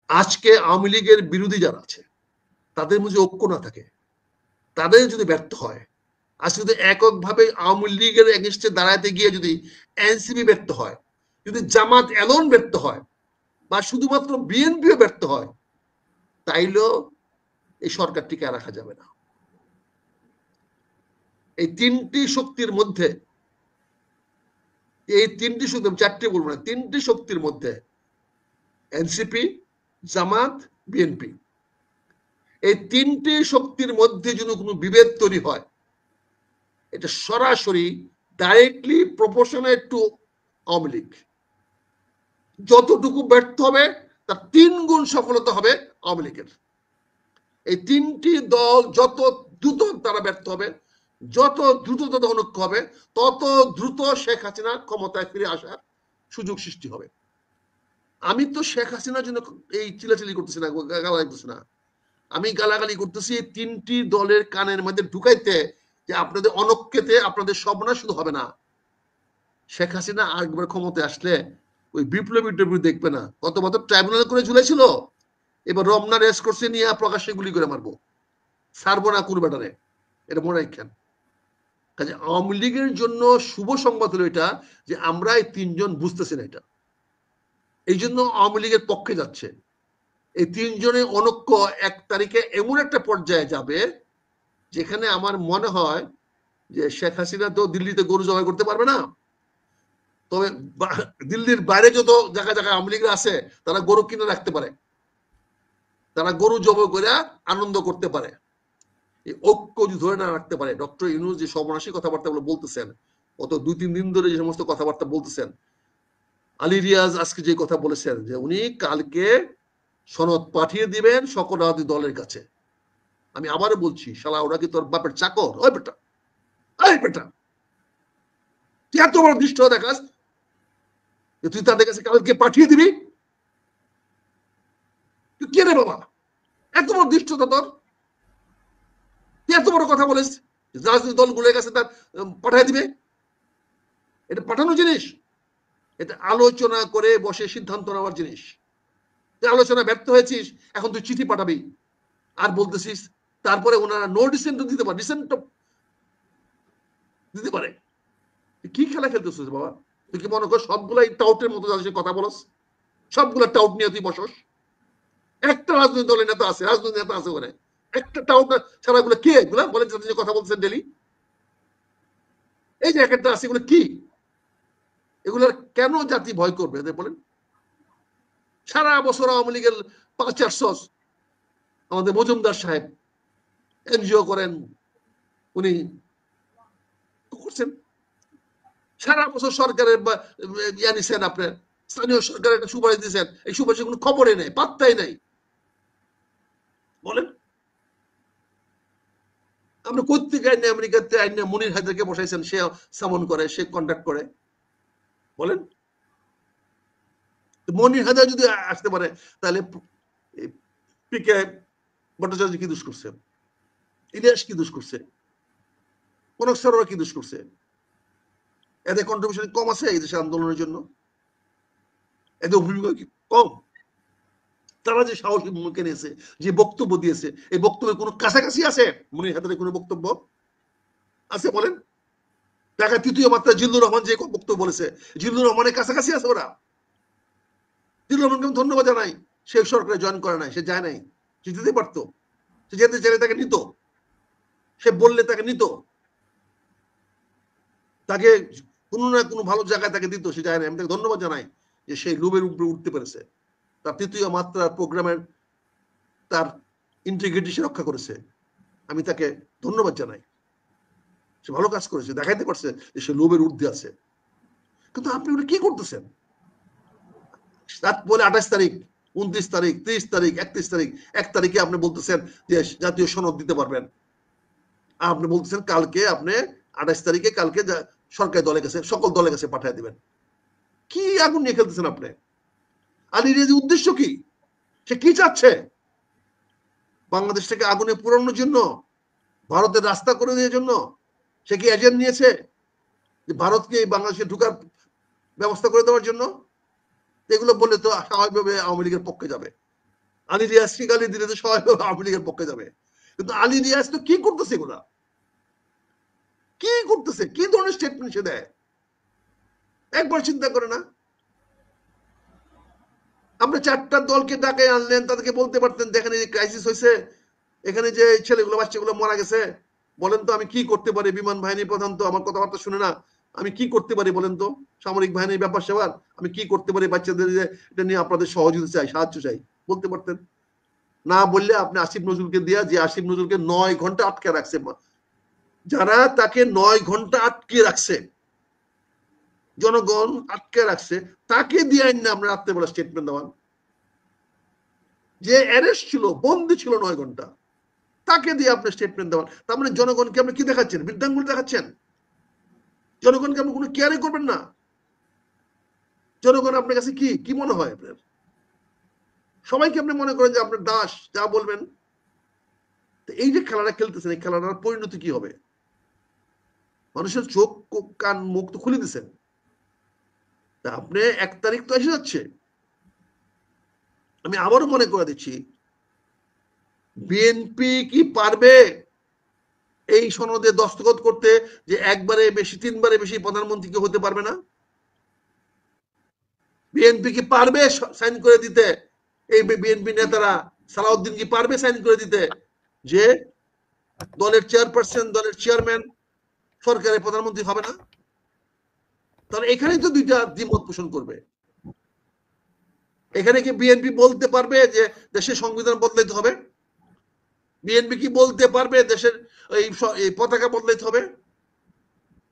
আজকে আওয়ামী লীগের বিরোধী যারা আছে তাদের মধ্যে ঐক্য না থাকে, তাদের যদি ব্যর্থ হয়, আজকে যদি এককভাবে আওয়ামী লীগের এগেনস্টে দাঁড়াতে গিয়ে যদি এনসিপি ব্যর্থ হয়, যদি জামাত এলন ব্যর্থ হয়, বা শুধুমাত্র বিএনপিও ব্যর্থ হয়, তাইলেও এই সরকার টিকে রাখা যাবে না। এই তিনটি শক্তির মধ্যে, এই তিনটি শক্তি, চারটি বলবো না, তিনটি শক্তির মধ্যে এনসিপি, জামাত, বিএনপি, এই তিনটি শক্তির মধ্যে যদি কোনো বিভেদ তৈরি হয়, এটা সরাসরি directly proportionate to Awami League. যতটুকু ব্যর্থ হবে তার 3 গুণ সফলতা হবে আওয়ামী লীগের। এই তিনটি দল যত দ্রুত তারা ব্যর্থ হবে, যত দ্রুত তাদের অনৈক্য হবে, তত দ্রুত শেখ হাসিনা ক্ষমতায় ফিরে আসার সুযোগ সৃষ্টি হবে। আমি তো শেখ হাসিনার জন্য এই চিলাচিলি করতেছি না, গালাগালি করতেছি না, আমি গালাগালি করতেছি এই তিনটি দলের কানের মধ্যে ঢুকাইতে যে আপনাদের অনৈক্যতে আপনাদের সর্বনাশ শুধু হবে না, শেখ হাসিনা আরেকবার ক্ষমতায় আসলে ওই বিপ্লবী দেখবে না, কত বছর ট্রাইব্যুনাল করে ঝুলেছিল, এবার রমনা রেস করছে নিয়ে প্রকাশ্যে গুলি করে মারবো, ছাড়বো না কুরবাটারে, এটা মনে রাখেন। কাজে আওয়ামী লীগের জন্য শুভ সংবাদ হলো এটা যে আমরা এই তিনজন বুঝতেছি না এটা, এই জন্য আওয়ামী লীগের পক্ষে যাচ্ছে। এই তিনজনের অনৈক্য 1 তারিখে এমন একটা পর্যায়ে যাবে যেখানে আমার মনে হয় যে শেখ হাসিনা তো দিল্লিতে গরু জবাই করতে পারবে না, তবে দিল্লির বাইরে যত জায়গায় জায়গায় আওয়ামী লীগরা আছে তারা গরু কিনে রাখতে পারে, তারা গরু জবাই করে আনন্দ করতে পারে। এই ঐক্য যদি ধরে না রাখতে পারে, ডক্টর ইউনূস যে সর্বনাশী কথাবার্তাগুলো বলতেছেন, গত 2-3 দিন ধরে যে সমস্ত কথাবার্তা বলতেছেন, আলী রিয়াজ আজকে যে কথা বলেছেন যে উনি কালকে সনদ পাঠিয়ে দিবেন সকল রাজনৈতিক দলের কাছে, আমি আবারও বলছি, শালা ওরা কি তোর বাপের চাকর? ওই বেটা, এই বেটা, তুই এত বড় দৃষ্ট দেখাস যে তুই তাদের কাছে কালকে পাঠিয়ে দিবি? তুই কে রে বাবা, এত বড় দৃষ্টতা তোর? তুই এত বড় কথা বলিস রাজনৈতিক দলগুলোর কাছে তার পাঠিয়ে দিবে? এটা পাঠানো জিনিস? এটা আলোচনা করে বসে সিদ্ধান্ত নেওয়ার জিনিস। তুই আলোচনা ব্যর্থ হয়েছিস, এখন তুই চিঠি পাঠাবি আর বলতেছিস তারপরে ওনারা নো ডিসেন্ট দিতে পারে, ডিসেন্ট দিতে পারে। কি খেলা খেলতেছিস বাবা? তুই কি মনে কর সবগুলাই টাউটের মতো যাদের কথা বলস, সবগুলা টাউট নিয়ে তুই বসস? একটা রাজনৈতিক দলের নেতা আছে, রাজনৈতিক নেতা আছে ওখানে, একটা টাউট ছাড়া এগুলো কে? এগুলা বলেন যে কথা বলছেন ডেলি, এই যে একটা আছে, এগুলো কি? এগুলোর কেন জাতি ভয় করবে এদের বলেন? সারা বছর আওয়ামী লীগের 5-400 আমাদের মজুমদার সাহেব এনজিও করেন, উনি করছেন, সারা বছর সরকারের ইয়া নিছেন, আপনার স্থানীয় সরকারের একটা সুপারিশ দিচ্ছেন, এই সুপারিশের কোনো খবরই নেই, পাত্তাই নাই। বলেন আমরা কর্তৃক আইনে আমেরিকাতে আইনে মনির হায়দারকে বসাইছেন, সে সামন করে, সে কন্ট্যাক্ট করে। বলেন মনির হায়দার যদি আসতে পারে তাহলে পিকে ভট্টাচার্য কি দোষ করছে, ইলিয়াস কি দোষ করছে, কনক সরোরা কি দোষ করছে? এদের কন্ট্রিবিউশন কম আছে এই দেশের আন্দোলনের জন্য? এদের ভূমিকা কি কম? তারা যে সাহসী ভূমিকা নিয়েছে, যে বক্তব্য দিয়েছে, এই বক্তব্যের কোনো কাছাকাছি আছে মনির হায়দারের কোনো বক্তব্য আছে? বলেন। দেখা তৃতীয় মাত্রা জিল্লুর রহমান যে বক্তব্য বলেছে, জিল্লুর রহমানের কাছাকাছি আছে ওরা? জিল্লুর রহমানকে আমি ধন্যবাদ জানাই, সে সরকারে জয়েন করে নাই, সে যায় নাই, সে যেতে পারতো, সে যেতে চাইলে তাকে নিত, সে বললে তাকে নিত, তাকে কোনো না কোনো ভালো জায়গায় তাকে দিত, সে যায় না। আমি তাকে ধন্যবাদ জানাই যে সেই লোভের উপরে উঠতে পেরেছে, তার তৃতীয় মাত্রার প্রোগ্রামের তার ইন্টিগ্রিটি সে রক্ষা করেছে, আমি তাকে ধন্যবাদ জানাই, সে ভালো কাজ করেছে, দেখাইতে পারছে যে সে লোভের ঊর্ধ্বে আছে। কিন্তু আপনি ওটা কি করতেছেন? বলে 28 তারিখ, 29 তারিখ, 30 তারিখ, 31 তারিখ, 1 তারিখে আপনি বলতেছেন যে জাতীয় সনদ দিতে পারবেন, আপনি বলতেছেন কালকে আপনি 28 তারিখে কালকে সরকারি দলের কাছে, সকল দলের কাছে পাঠিয়ে দিবেন। কি আগুন নিয়ে খেলতেছেন আপনি? আলী রিয়াজের উদ্দেশ্য কি? সে কি চাচ্ছে? বাংলাদেশটাকে আগুনে পোড়ানোর জন্য, ভারতের রাস্তা করে দেওয়ার জন্য সে কি এজেন্ট নিয়েছে যে ভারতকে বাংলাদেশে ঢুকার ব্যবস্থা করে দেওয়ার জন্য? এগুলো বললে তো স্বাভাবিকভাবে আওয়ামী লীগের পক্ষে যাবে। আলী রিয়াজকে গালি দিলে তো সবাই আওয়ামী লীগের পক্ষে যাবে, কিন্তু আলী রিয়াজ তো কি করতেছে এগুলা, কি করতেছে, কি ধরনের স্টেটমেন্ট সে দেয়, একবার চিন্তা করে না? আপনি 4টা দলকে ডাকে আনলেন, তাদেরকে বলতে পারতেন দেখেন এই ক্রাইসিস হয়েছে, এখানে যে ছেলেগুলো বাচ্চাগুলো মারা গেছে, বলেন তো আমি কি করতে পারি, বিমান বাহিনী প্রধান তো আমার কথাবার্তা শুনে না, আমি কি করতে পারি বলেন তো, সামরিক বাহিনীর ব্যাপার সেবার আমি কি করতে পারি, বাচ্চাদের এটা নিয়ে আপনাদের সহযোগিতা চাই, সাহায্য চাই, বলতে পারতেন। না বললে আপনি আসিফ নজরুলকে দিয়া, যে আসিফ নজরুলকে 9 ঘন্টা আটকে রাখছে, যারা তাকে 9 ঘন্টা আটকে রাখছে, জনগণ আটকে রাখছে, তাকে দিয়ে না আমরা রাত্রেবেলা স্টেটমেন্ট দেওয়ান, যে অ্যারেস্ট ছিল, বন্দি ছিল 9 ঘন্টা, তাকে দিয়ে আপনি স্টেটমেন্ট দেওয়ান। তার মানে জনগণকে আপনি কি দেখাচ্ছেন, বৃদ্ধাঙ্গুল দেখাচ্ছেন, জনগণকে আপনি কোনো কেয়ারই করবেন না। জনগণ আপনার কাছে কি কি মনে হয়, আপনার সবাইকে আপনি মনে করেন যে আপনার দাস, যা বলবেন। এই যে খেলাটা খেলতেছেন, এই খেলাটার পরিণতি কি হবে? মানুষের চোখ কান মুখ তো খুলে দিচ্ছেন, আপনি 1 তারিখ তো এসে যাচ্ছে। আমি আবারও মনে করে দিচ্ছি, বিএনপি কি পারবে এই সনদে দস্তখত করতে, যে একবারে বেশি 3বারে বেশি প্রধানমন্ত্রী কেউ হতে পারবে না? বিএনপি কি পারবে সাইন করে দিতে? এই বিএনপি নেতারা, সালাউদ্দিন কি পারবে সাইন করে দিতে যে দলের চেয়ারপারসন, দলের চেয়ারম্যান সরকারের প্রধানমন্ত্রী হবে না? তাহলে এখানেই তো দুইটা দ্বিমত পোষণ করবে। এখানে কি বিএনপি বলতে পারবে যে দেশের সংবিধান বদলাইতে হবে? বিএনপি কি বলতে পারবে দেশের এই পতাকা বদলাইতে হবে?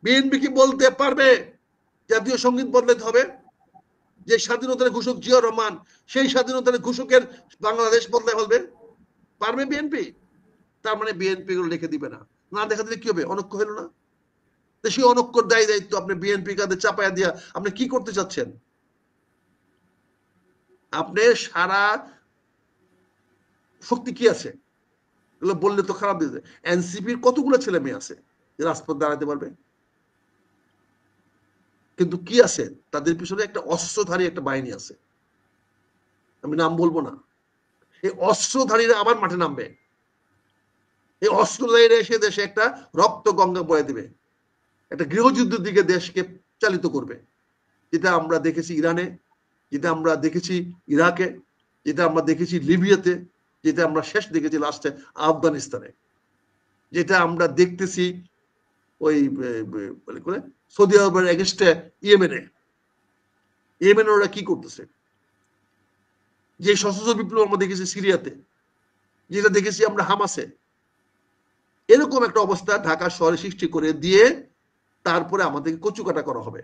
বিএনপি কি বলতে পারবে জাতীয় সঙ্গীত বদলাইতে হবে? যে স্বাধীনতার ঘোষক জিয়া রহমান, সেই স্বাধীনতার ঘোষকের বাংলাদেশ বদলায় ফেলবে? পারবে বিএনপি? তার মানে বিএনপি গুলো লিখে দিবে না, না দেখা দিলে কি হবে, অনক্ষ হলো না? সেই অনক্ষর দায়ী দায়িত্ব আপনি বিএনপি কাঁধে চাপায়া দিয়া আপনি কি করতে চাচ্ছেন? আপনি সারা শক্তি কি আছে এগুলো বললে তো খারাপ দিতে। এনসিপির কতগুলো ছেলে মেয়ে আছে যে রাজপথ দাঁড়াতে পারবে, কিন্তু কি আছে, তাদের পিছনে একটা অস্ত্রধারী একটা বাহিনী আছে, আমি নাম বলবো না। এই অস্ত্রধারীরা আবার মাঠে নামবে, এই অস্ত্রধারীরা এসে দেশে একটা রক্ত গঙ্গা বয়ে দিবে, একটা গৃহযুদ্ধের দিকে দেশকে চালিত করবে, যেটা আমরা দেখেছি ইরানে, যেটা আমরা দেখেছি ইরাকে, যেটা আমরা দেখেছি লিবিয়াতে, যেটা আমরা শেষ দেখেছি লাস্টে আফগানিস্তানে, যেটা আমরা দেখতেছি ওই সৌদি আরবের এগেনস্টে ইয়েমেনে। ইয়েমেনে ওরা কি করতেছে, যে সশস্ত্র বিপ্লব আমরা দেখেছি সিরিয়াতে, যেটা দেখেছি আমরা হামাসে, এরকম একটা অবস্থা ঢাকা শহরে সৃষ্টি করে দিয়ে তারপরে আমাদেরকে কচুকাটা করা হবে।